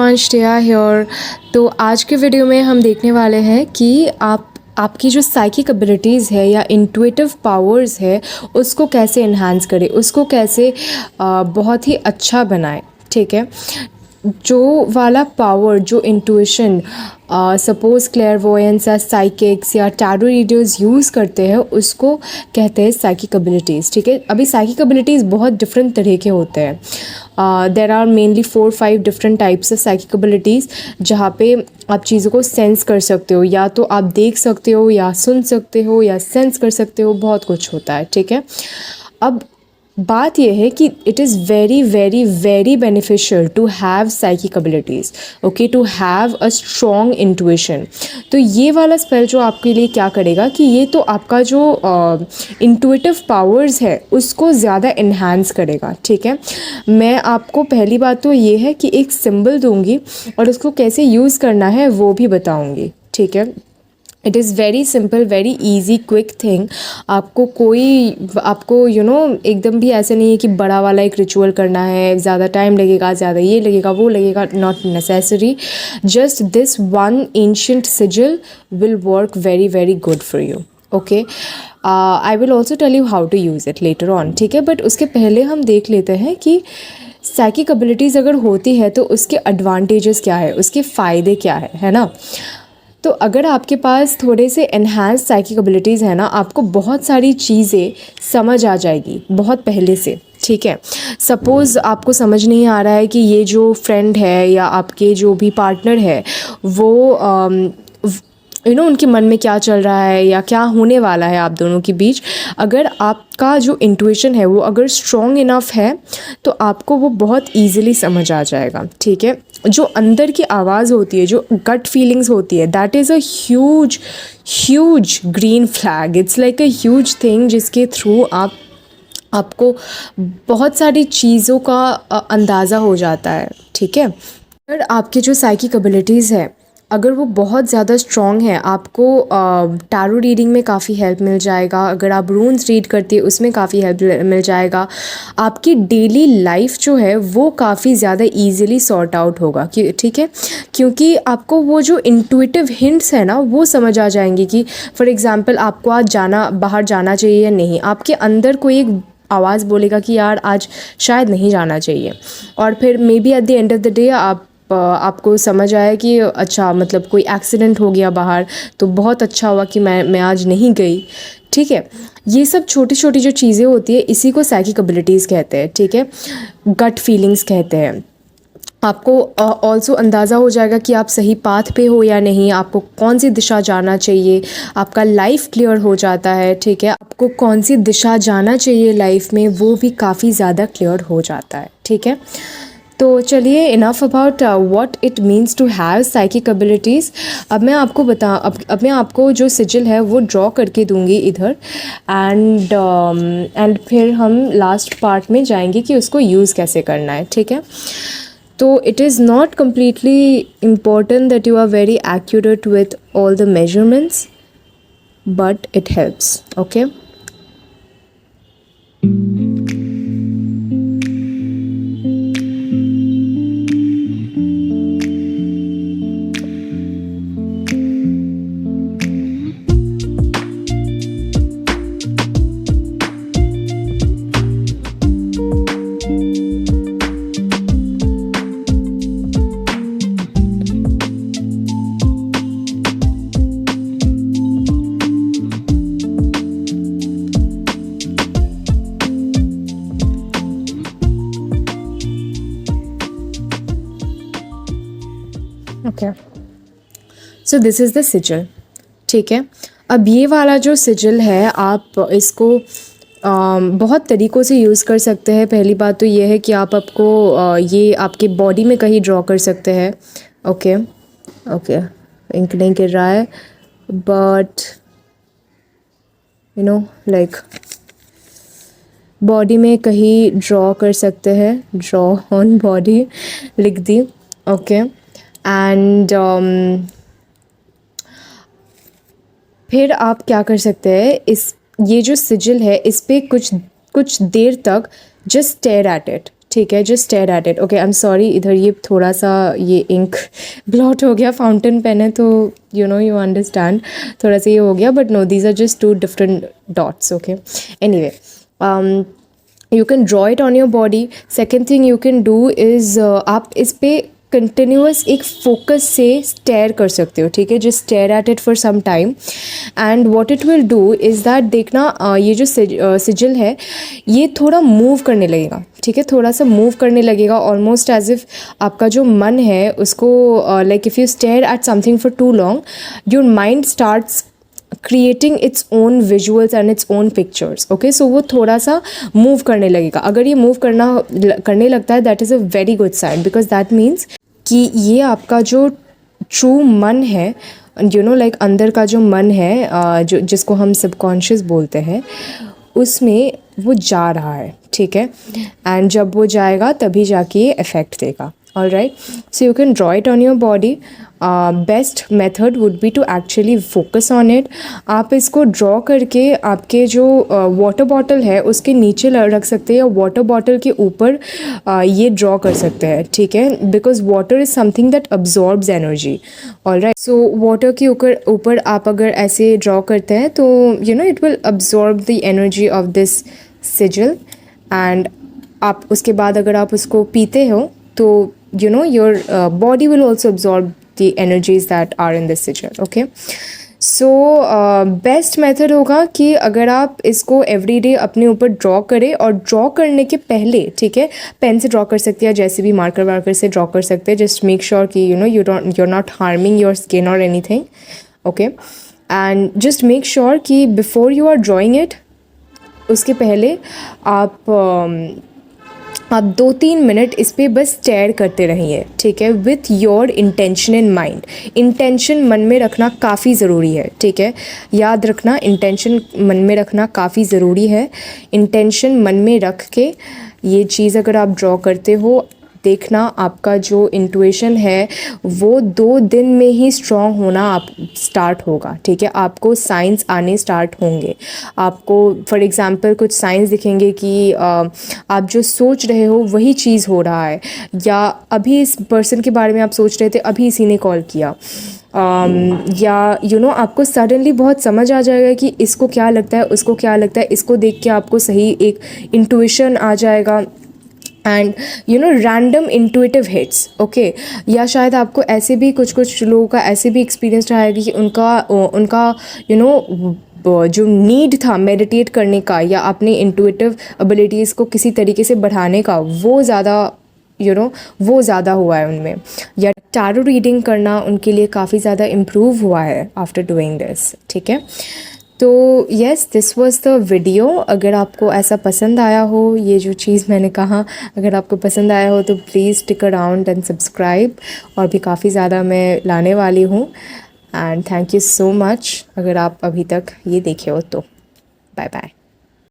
Everyone, Shreya here. तो आज के वीडियो में हम देखने वाले हैं कि आपकी जो साइकिक एबिलिटीज़ है या इंट्यूटिव पावर्स है उसको कैसे इन्हांस करें, उसको कैसे बहुत ही अच्छा बनाएं। ठीक है, जो वाला पावर, जो इंट्यूशन सपोज क्लेयरवॉयंस या साइकिक्स या टैरो रीडर्स यूज़ करते हैं उसको कहते हैं साइकिक एबिलिटीज़। ठीक है, अभी साइकिक एबिलिटीज़ बहुत डिफरेंट तरह के होते हैं। There are mainly 4-5 different types of psychic abilities, जहाँ पे आप चीज़ों को सेंस कर सकते हो, या तो आप देख सकते हो या सुन सकते हो या सेंस कर सकते हो, बहुत कुछ होता है। ठीक है, अब बात यह है कि it is very very very beneficial to have psychic abilities, okay, to have a strong intuition. तो ये वाला स्पेल जो आपके लिए क्या करेगा कि ये तो आपका जो इंट्यूटिव पावर्स है उसको ज़्यादा इन्हांस करेगा। ठीक है, मैं आपको पहली बात तो ये है कि एक सिंबल दूंगी और उसको कैसे यूज़ करना है वो भी बताऊंगी। ठीक है, it is very simple, very easy, quick thing. आपको एकदम भी ऐसे नहीं है कि बड़ा वाला एक रिचुअल करना है, ज़्यादा टाइम लगेगा, ज़्यादा ये लगेगा वो लगेगा, not necessary. Just this one ancient sigil will work very very good for you. Okay, I will also tell you how to use it later on. ठीक है, बट उसके पहले हम देख लेते हैं कि साइकिक एबिलिटीज़ अगर होती है तो उसके एडवांटेजेस क्या है, उसके फ़ायदे क्या है ना। तो अगर आपके पास थोड़े से एनहांस साइकिक एबिलिटीज़ है ना, आपको बहुत सारी चीज़ें समझ आ जाएगी बहुत पहले से। ठीक है, सपोज़ आपको समझ नहीं आ रहा है कि ये जो फ्रेंड है या आपके जो भी पार्टनर है वो उनके मन में क्या चल रहा है या क्या होने वाला है आप दोनों के बीच। अगर आपका जो इंट्यूशन है वो अगर स्ट्रॉन्ग इनफ है तो आपको वो बहुत ईजिली समझ आ जाएगा। ठीक है, जो अंदर की आवाज़ होती है, जो गट फीलिंग्स होती है, that is a huge huge green flag. It's like a huge thing जिसके थ्रू आपको बहुत सारी चीज़ों का अंदाज़ा हो जाता है। ठीक है, अगर आपकी जो साइकिक एबिलिटीज़ है अगर वो बहुत ज़्यादा स्ट्रॉन्ग है, आपको टैरो रीडिंग में काफ़ी हेल्प मिल जाएगा। अगर आप रून्स रीड करती है उसमें काफ़ी हेल्प मिल जाएगा। आपकी डेली लाइफ जो है वो काफ़ी ज़्यादा इजीली सॉर्ट आउट होगा। ठीक है, क्योंकि आपको वो जो इंट्यूटिव हिंट्स है ना वो समझ आ जाएंगे कि फॉर एग्ज़ाम्पल आपको आज बाहर जाना चाहिए या नहीं। आपके अंदर कोई एक आवाज़ बोलेगा कि यार आज शायद नहीं जाना चाहिए, और फिर may be at the end of the day आपको समझ आया कि अच्छा, मतलब कोई एक्सीडेंट हो गया बाहर, तो बहुत अच्छा हुआ कि मैं आज नहीं गई। ठीक है, ये सब छोटी छोटी जो चीज़ें होती है इसी को साइकिक एबिलिटीज़ कहते हैं। ठीक है, गट फीलिंग्स कहते हैं। आपको ऑल्सो अंदाज़ा हो जाएगा कि आप सही पाथ पे हो या नहीं, आपको कौन सी दिशा जाना चाहिए, आपका लाइफ क्लियर हो जाता है। ठीक है, आपको कौन सी दिशा जाना चाहिए लाइफ में वो भी काफ़ी ज़्यादा क्लियर हो जाता है। ठीक है, तो चलिए, enough about what it means to have psychic abilities. अब मैं आपको जो सिजिल है वो ड्रॉ करके दूंगी इधर, एंड फिर हम लास्ट पार्ट में जाएंगे कि उसको यूज़ कैसे करना है। ठीक है, तो it is not completely important that you are very accurate with all the measurements, but it helps. Okay. Okay, so this is the sigil. ठीक है, अब ये वाला जो सिजिल है आप इसको बहुत तरीक़ों से यूज़ कर सकते हैं। पहली बात तो ये है कि आपको ये आपके बॉडी में कहीं ड्रॉ कर सकते हैं। ओके ओके, इंक नहीं गिर रहा है, बट लाइक बॉडी में कहीं ड्रॉ कर सकते हैं। ड्रॉ ऑन बॉडी लिख दी। ओके, एंड फिर आप क्या कर सकते हैं, ये जो सिजिल है इस पे कुछ देर तक जस्ट स्टेयर एट इट। ठीक है, just stare at it. Okay, I am sorry, इधर ये थोड़ा सा ये इंक ब्लॉट हो गया, फाउंटेन पेन है तो यू नो यू अंडरस्टैंड, थोड़ा सा ये हो गया, but no these are just two different dots. Okay, anyway, you can draw it on your body. Second thing you can do is आप इस पे कंटिन्यूस एक फोकस से स्टेयर कर सकते हो, ठीक है, just stare at it for some time and what it will do is that देखना ये जो सिजिल है ये थोड़ा मूव करने लगेगा, ठीक है, थोड़ा सा मूव करने लगेगा, ऑलमोस्ट एज इफ आपका जो मन है उसको like if you stare at something for too long your mind starts creating its own visuals and its own pictures. Okay, so वो थोड़ा सा मूव करने लगेगा। अगर ये मूव करने लगता है that is a very good sign, because that means कि ये आपका जो ट्रू मन है, यू नो लाइक अंदर का जो मन है जो जिसको हम सबकॉन्शियस बोलते हैं, उसमें वो जा रहा है, ठीक है, एंड जब वो जाएगा तभी जाके ये इफ़ेक्ट देगा। All right, so you can draw it on your body. Best method would be to actually focus on it. आप इसको ड्रॉ करके आपके जो वाटर बॉटल है उसके नीचे रख सकते हैं या वाटर बॉटल के ऊपर ये ड्रॉ कर सकते हैं, ठीक है, because water is something that absorbs energy. All right, so water के ऊपर आप अगर ऐसे ड्रॉ करते हैं तो you know it will absorb the energy of this sizzle and आप उसके बाद अगर आप उसको पीते हो तो you know your body will also absorb the energies that are in this sigil. Okay, so best method होगा कि अगर आप इसको एवरीडे अपने ऊपर ड्रॉ करें और ड्रॉ करने के पहले, ठीक है, पेन से ड्रॉ कर सकते हैं, जैसे भी मार्कर वार्कर से ड्रॉ कर सकते हैं, जस्ट मेक श्योर कि you know you're not harming your skin or anything. Okay, and just make sure कि before you are drawing it, उसके पहले आप 2-3 मिनट इस पर बस स्टेयर करते रहिए, ठीक है, with your intention in mind. Intention मन में रखना काफ़ी ज़रूरी है, ठीक है, याद रखना, इंटेंशन मन में रखना काफ़ी ज़रूरी है। इंटेंशन मन में रख के ये चीज़ अगर आप ड्रॉ करते हो, देखना आपका जो इंट्यूशन है वो 2 दिन में ही स्ट्रॉन्ग होना आप स्टार्ट होगा, ठीक है, आपको साइंस आने स्टार्ट होंगे। आपको फॉर एग्जांपल कुछ साइंस दिखेंगे कि आप जो सोच रहे हो वही चीज़ हो रहा है, या अभी इस पर्सन के बारे में आप सोच रहे थे, अभी इसी ने कॉल किया, या यू नो आपको सडनली बहुत समझ आ जाएगा कि इसको क्या लगता है, उसको क्या लगता है, इसको देख के आपको सही एक इंट्यूशन आ जाएगा and you know random intuitive hits. Okay, या शायद आपको ऐसे भी कुछ लोगों का ऐसे भी एक्सपीरियंस रहा है कि उनका यू नो जो नीड था मेडिटेट करने का या अपने इंट्यूटिव एबिलिटीज़ को किसी तरीके से बढ़ाने का, वो ज़्यादा वो ज़्यादा हुआ है उनमें, या टैरो रीडिंग करना उनके लिए काफ़ी ज़्यादा इम्प्रूव हुआ है आफ्टर डूइंग दिस, ठीक है। तो yes, this was the video. अगर आपको ऐसा पसंद आया हो, ये जो चीज़ मैंने कहा, अगर आपको पसंद आया हो तो please stick around and subscribe, और भी काफ़ी ज़्यादा मैं लाने वाली हूँ। And thank you so much अगर आप अभी तक ये देखे हो तो। Bye bye.